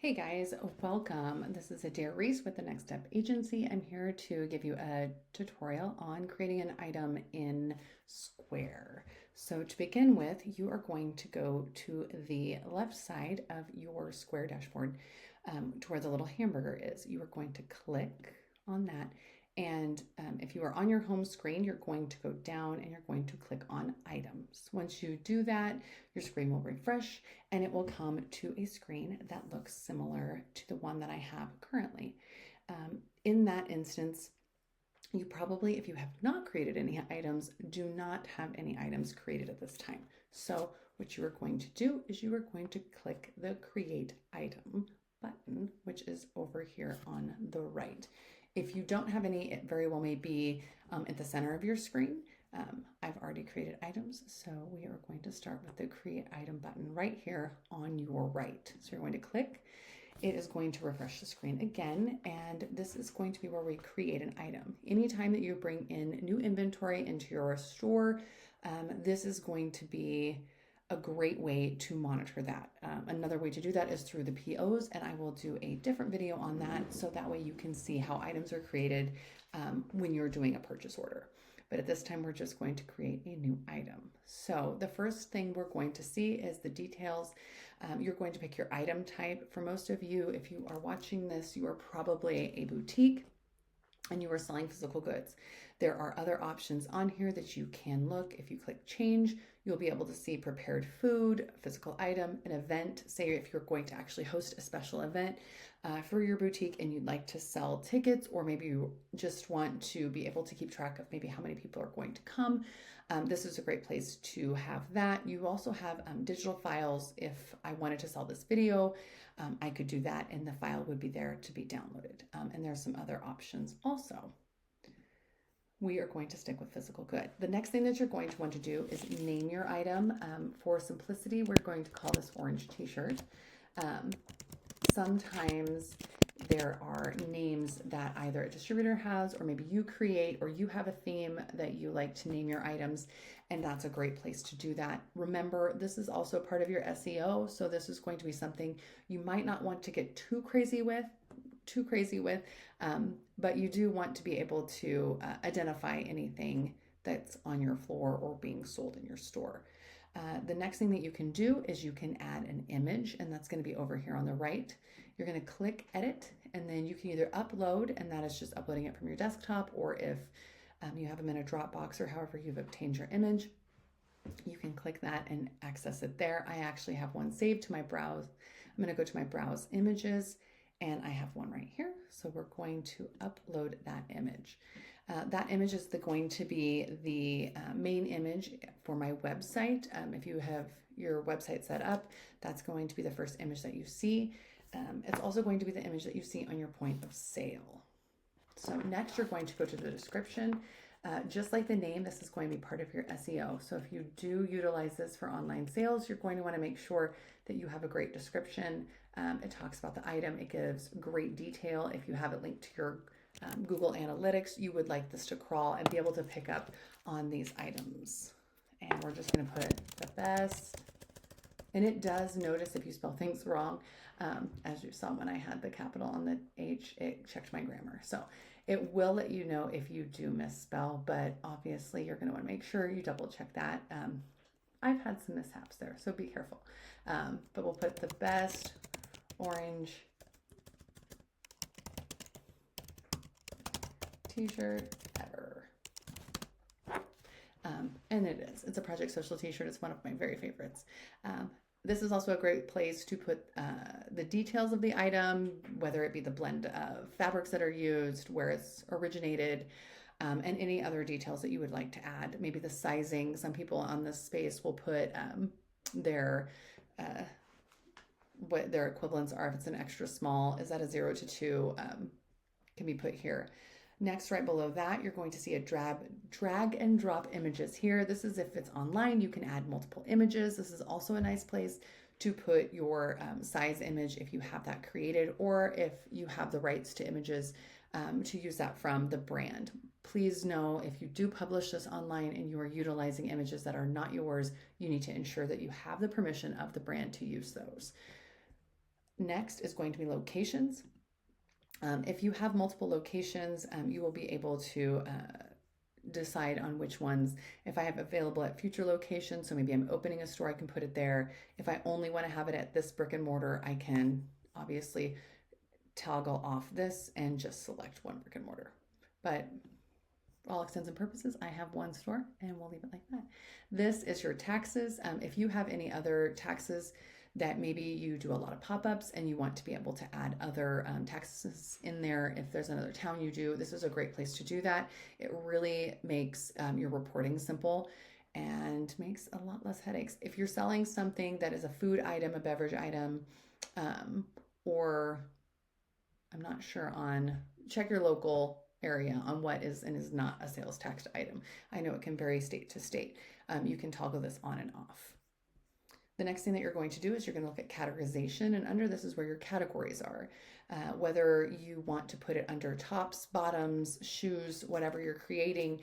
Hey guys, welcome. This is Adair Reese with the Next Step Agency. I'm here to give you a tutorial on creating an item in Square. So to begin with, you are going to go to the left side of your Square dashboard to where the little hamburger is. You are going to click on that. And if you are on your home screen, you're going to go down and you're going to click on items. Once you do that, your screen will refresh and it will come to a screen that looks similar to the one that I have currently. In that instance, you probably, if you have not created any items, do not have any items created at this time. So what you are going to do is you are going to click the Create Item button, which is over here on the right. If you don't have any, it very well may be at the center of your screen. I've already created items, so we are going to start with the Create Item button right here on your right. So you're going to click. It is going to refresh the screen again, and this is going to be where we create an item. Anytime that you bring in new inventory into your store, this is going to be a great way to monitor that. Another way to do that is through the POs, and I will do a different video on that so that way you can see how items are created when you're doing a purchase order. But at this time, we're just going to create a new item. So the first thing we're going to see is the details. You're going to pick your item type. For most of you, if you are watching this, you are probably a boutique and you are selling physical goods. There are other options on here that you can look. If you click change, you'll be able to see prepared food, physical item, an event. Say if you're going to actually host a special event for your boutique and you'd like to sell tickets, or maybe you just want to be able to keep track of maybe how many people are going to come. This is a great place to have that. You also have digital files. If I wanted to sell this video, I could do that and the file would be there to be downloaded. And there's some other options also. We are going to stick with physical good. The next thing that you're going to want to do is name your item. For simplicity, we're going to call this orange t-shirt. Sometimes there are names that either a distributor has or maybe you create, or you have a theme that you like to name your items, and that's a great place to do that. Remember, this is also part of your SEO, so this is going to be something you might not want to get too crazy with, but you do want to be able to identify anything that's on your floor or being sold in your store. The next thing that you can do is you can add an image, and that's going to be over here on the right. You're going to click edit, and then you can either upload, and that is just uploading it from your desktop, or if you have them in a Dropbox or however you've obtained your image, you can click that and access it there. I actually have one saved to my browse. I'm going to go to my browse images, and I have one right here. So we're going to upload that image. That image is going to be the main image for my website. If you have your website set up, that's going to be the first image that you see. It's also going to be the image that you see on your point of sale. So next you're going to go to the description. Just like the name, this is going to be part of your SEO. So if you do utilize this for online sales, you're going to want to make sure that you have a great description. It talks about the item. It gives great detail. If you have it linked to your Google Analytics, you would like this to crawl and be able to pick up on these items. And we're just going to put the best. And it does notice if you spell things wrong. As you saw when I had the capital on the H, it checked my grammar. So it will let you know if you do misspell, but obviously you're going to want to make sure you double check that. I've had some mishaps there, so be careful. But we'll put the best orange t-shirt ever. And it is. It's a Project Social t-shirt. It's one of my very favorites. This is also a great place to put the details of the item, whether it be the blend of fabrics that are used, where it's originated, and any other details that you would like to add. Maybe the sizing. Some people on this space will put what their equivalents are. If it's an extra small, is that a 0 to 2? Can be put here. Next, right below that, you're going to see a drag and drop images here. This is if it's online, you can add multiple images. This is also a nice place to put your size image if you have that created, or if you have the rights to images to use that from the brand. Please know if you do publish this online and you are utilizing images that are not yours, you need to ensure that you have the permission of the brand to use those. Next is going to be locations. If you have multiple locations, you will be able to decide on which ones. If I have available at future locations, so maybe I'm opening a store, I can put it there. If I only want to have it at this brick and mortar, I can obviously toggle off this and just select one brick and mortar. But for all extents and purposes, I have one store and we'll leave it like that. This is your taxes. If you have any other taxes that maybe you do a lot of pop-ups and you want to be able to add other taxes in there, if there's another town you do, this is a great place to do that. It really makes your reporting simple and makes a lot less headaches. If you're selling something that is a food item, a beverage item, or I'm not sure on, check your local area on what is and is not a sales tax item. I know it can vary state to state. You can toggle this on and off. The next thing that you're going to do is you're going to look at categorization, and under this is where your categories are. Whether you want to put it under tops, bottoms, shoes, whatever you're creating.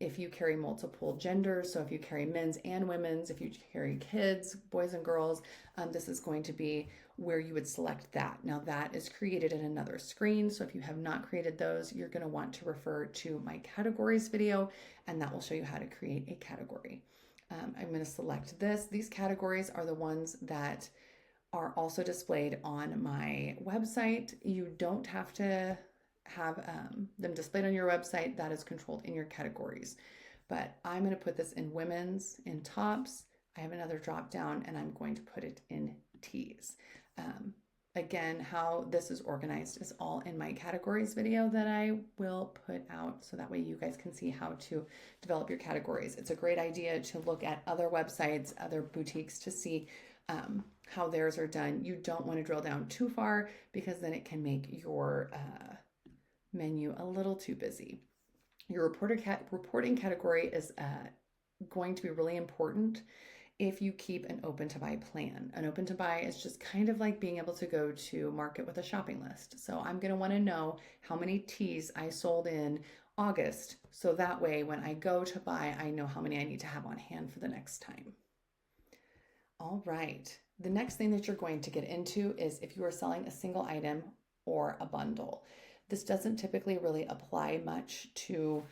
If you carry multiple genders, so if you carry men's and women's, if you carry kids, boys and girls, this is going to be where you would select that. Now that is created in another screen, so if you have not created those, you're going to want to refer to my categories video, and that will show you how to create a category. I'm going to select this. These categories are the ones that are also displayed on my website. You don't have to have them displayed on your website. That is controlled in your categories. But I'm going to put this in women's, in tops. I have another drop down and I'm going to put it in tees. Again, how this is organized is all in my categories video that I will put out, so that way you guys can see how to develop your categories. It's a great idea to look at other websites, other boutiques to see how theirs are done. You don't want to drill down too far because then it can make your menu a little too busy. Your reporting category is going to be really important if you keep an open to buy plan. An open to buy is just kind of like being able to go to market with a shopping list. So I'm going to want to know how many teas I sold in August, so that way when I go to buy, I know how many I need to have on hand for the next time. All right, the next thing that you're going to get into is if you are selling a single item or a bundle. This doesn't typically really apply much to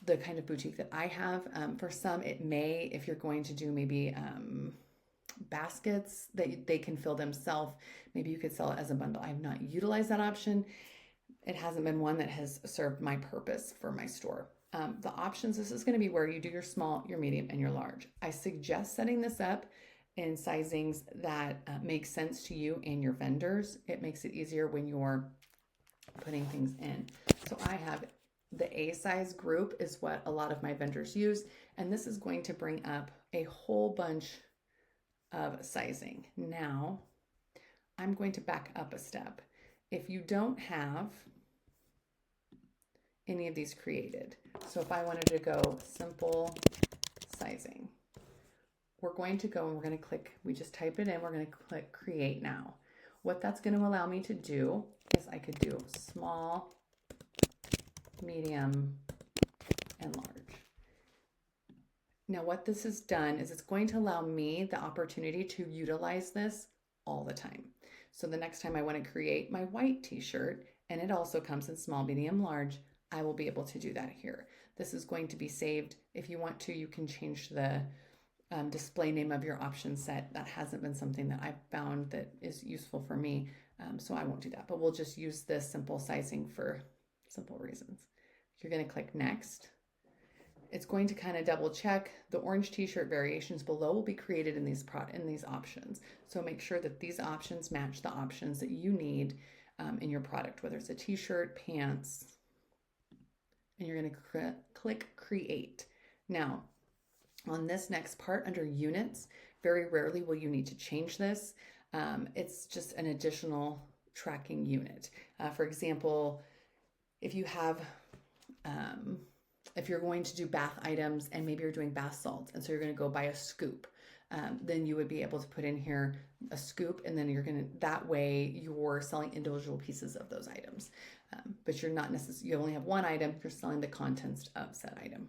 the kind of boutique that I have. For some, it may, if you're going to do maybe baskets that they can fill themselves, maybe you could sell it as a bundle. I have not utilized that option. It hasn't been one that has served my purpose for my store. The options, this is going to be where you do your small, your medium, and your large. I suggest setting this up in sizings that make sense to you and your vendors. It makes it easier when you're putting things in. So I have the A size group is what a lot of my vendors use, and this is going to bring up a whole bunch of sizing. Now, I'm going to back up a step. If you don't have any of these created, so if I wanted to go simple sizing, we're going to go and we're going to click, we just type it in, we're going to click create now. What that's going to allow me to do is I could do small, medium, and large. Now what this has done is it's going to allow me the opportunity to utilize this all the time. So the next time I want to create my white t-shirt, and it also comes in small, medium, large, I will be able to do that here. This is going to be saved. If you want to, you can change the display name of your option set. That hasn't been something that I've found that is useful for me, so I won't do that, but we'll just use this simple sizing for simple reasons. You're going to click next. It's going to kind of double check. The orange t-shirt variations below will be created in these options. So make sure that these options match the options that you need in your product, whether it's a t-shirt, pants, and you're going to click create. Now, on this next part under units, very rarely will you need to change this. It's just an additional tracking unit. For example, if you have, if you're going to do bath items and maybe you're doing bath salts, and so you're going to go buy a scoop, then you would be able to put in here a scoop, and then you're going to, that way you're selling individual pieces of those items. But you're not necessarily, you only have one item, you're selling the contents of said item.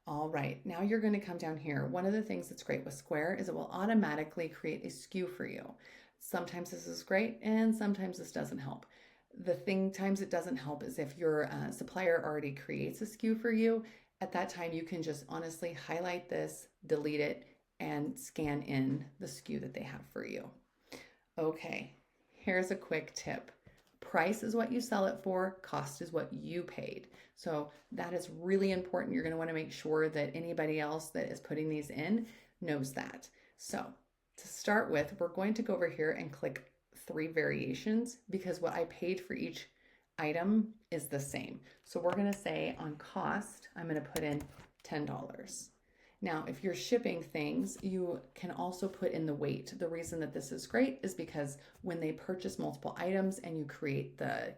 All right, now you're going to come down here. One of the things that's great with Square is it will automatically create a SKU for you. Sometimes this is great and sometimes this doesn't help. The times it doesn't help is if your supplier already creates a SKU for you. At that time, you can just honestly highlight this, delete it, and scan in the SKU that they have for you. Okay, here's a quick tip. Price is what you sell it for, cost is what you paid. So that is really important. You're going to want to make sure that anybody else that is putting these in knows that. So to start with, we're going to go over here and click 3 variations because what I paid for each item is the same. So we're going to say on cost, I'm going to put in $10. Now, if you're shipping things, you can also put in the weight. The reason that this is great is because when they purchase multiple items and you create the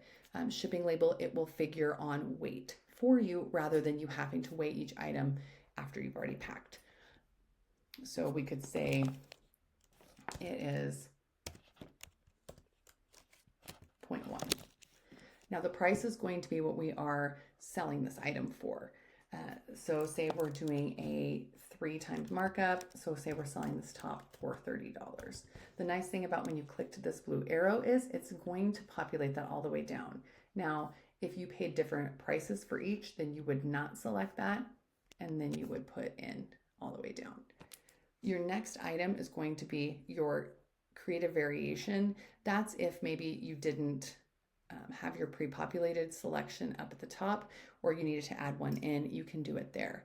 shipping label, it will figure on weight for you rather than you having to weigh each item after you've already packed. So we could say it is 0.1. Now the price is going to be what we are selling this item for. So say we're doing a 3 times markup. So say we're selling this top for $30. The nice thing about when you click to this blue arrow is it's going to populate that all the way down. Now, if you paid different prices for each, then you would not select that. And then you would put in all the way down. Your next item is going to be your creative variation. That's if maybe you didn't have your pre-populated selection up at the top, or you needed to add one in, you can do it there.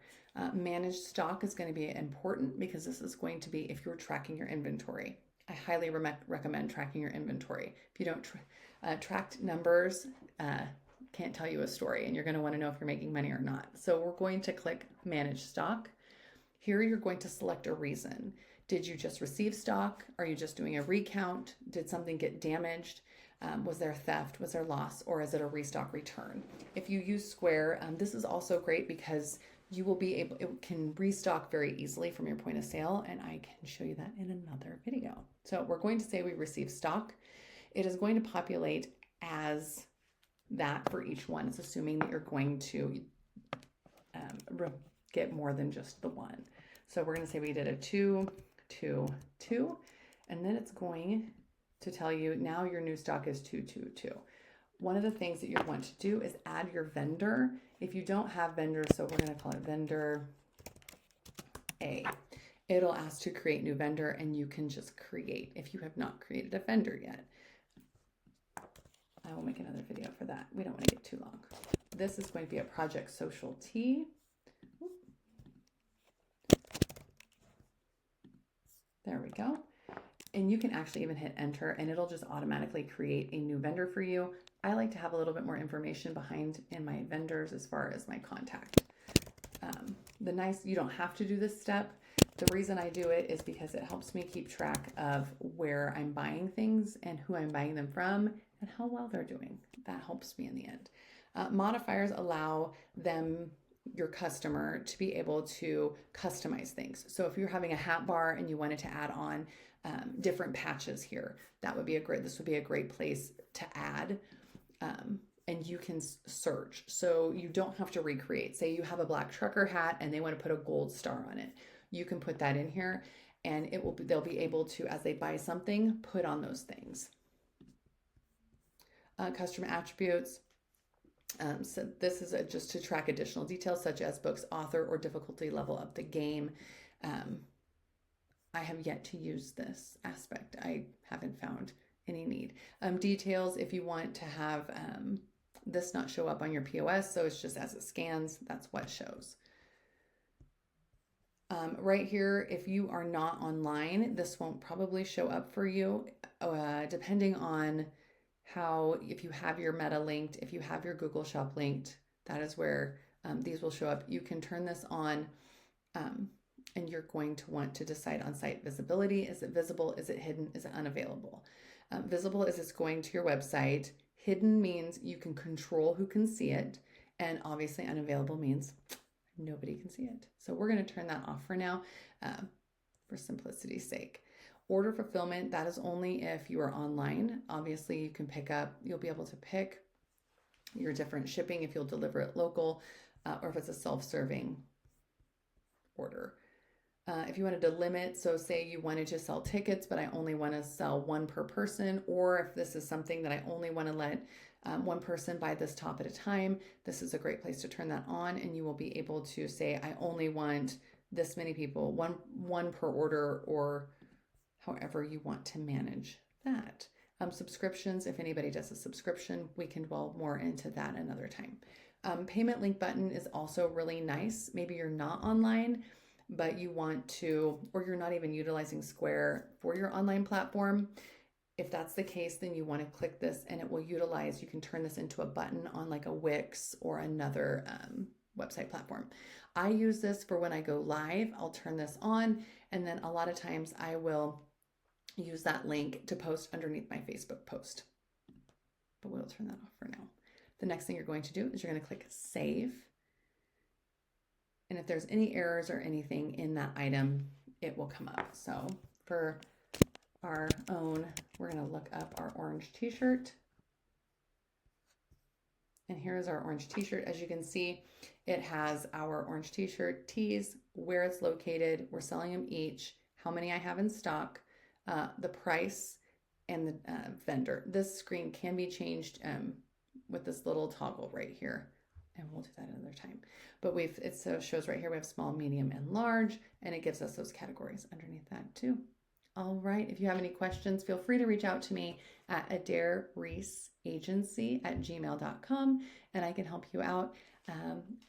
Managed stock is going to be important because this is going to be if you're tracking your inventory. I highly recommend tracking your inventory. If you don't tracked numbers, can't tell you a story, and you're going to want to know if you're making money or not. So we're going to click Manage Stock. Here you're going to select a reason. Did you just receive stock? Are you just doing a recount? Did something get damaged? Was there theft? Was there loss? Or is it a restock return? If you use Square, this is also great because you will be able, it can restock very easily from your point of sale, and I can show you that in another video. So we're going to say we receive stock. It is going to populate as that for each one. It's assuming that you're going to get more than just the one. So we're going to say we did a 2, 2, 2, and then it's going to tell you now your new stock is 2, 2, 2. One of the things that you want to do is add your vendor. If you don't have vendors, so we're going to call it vendor A. It'll ask to create new vendor, and you can just create if you have not created a vendor yet. I will make another video for that. We don't want to get too long. This is going to be a Project Social Tea. There we go. And you can actually even hit enter and it'll just automatically create a new vendor for you. I like to have a little bit more information behind in my vendors as far as my contact. You don't have to do this step. The reason I do it is because it helps me keep track of where I'm buying things and who I'm buying them from and how well they're doing. That helps me in the end. Modifiers allow your customer to be able to customize things. So if you're having a hat bar and you wanted to add on different patches here, this would be a great place to add. And you can search. So you don't have to recreate. Say you have a black trucker hat and they want to put a gold star on it. You can put that in here and they'll be able to, as they buy something, put on those things. Customer attributes. So this is just to track additional details such as book's author or difficulty level of the game. I have yet to use this aspect. I haven't found any need. Details, if you want to have this not show up on your POS, so it's just as it scans, that's what shows. Right here, if you are not online, this won't probably show up for you, depending on if you have your Meta linked, if you have your Google Shop linked, that is where these will show up. You can turn this on and you're going to want to decide on site visibility. Is it visible? Is it hidden? Is it unavailable? Visible is it's going to your website. Hidden means you can control who can see it. And obviously unavailable means nobody can see it. So we're going to turn that off for now for simplicity's sake. Order fulfillment, that is only if you are online. Obviously you can you'll be able to pick your different shipping if you'll deliver it local or if it's a self-serving order. If you wanted to limit, so say you wanted to sell tickets, but I only want to sell one per person, or if this is something that I only want to let one person buy this top at a time, this is a great place to turn that on, and you will be able to say, I only want this many people, one per order, or however you want to manage that. Subscriptions, if anybody does a subscription, we can delve more into that another time. Payment link button is also really nice. Maybe you're not online, but you want to, or you're not even utilizing Square for your online platform. If that's the case, then you want to click this and it will utilize, you can turn this into a button on like a Wix or another website platform. I use this for when I go live. I'll turn this on, and then a lot of times I will use that link to post underneath my Facebook post. But we'll turn that off for now. The next thing you're going to do is you're going to click save. And if there's any errors or anything in that item, it will come up. So for our own, we're going to look up our orange t-shirt. And here's our orange t-shirt. As you can see, it has our orange t-shirt tees, where it's located, we're selling them each, how many I have in stock, the price, and the vendor. This screen can be changed with this little toggle right here. And we'll do that another time. But it shows right here, we have small, medium, and large, and it gives us those categories underneath that too. All right, if you have any questions, feel free to reach out to me at adairreeseagency@gmail.com, and I can help you out.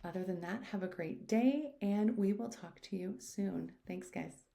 Other than that, have a great day, and we will talk to you soon. Thanks, guys.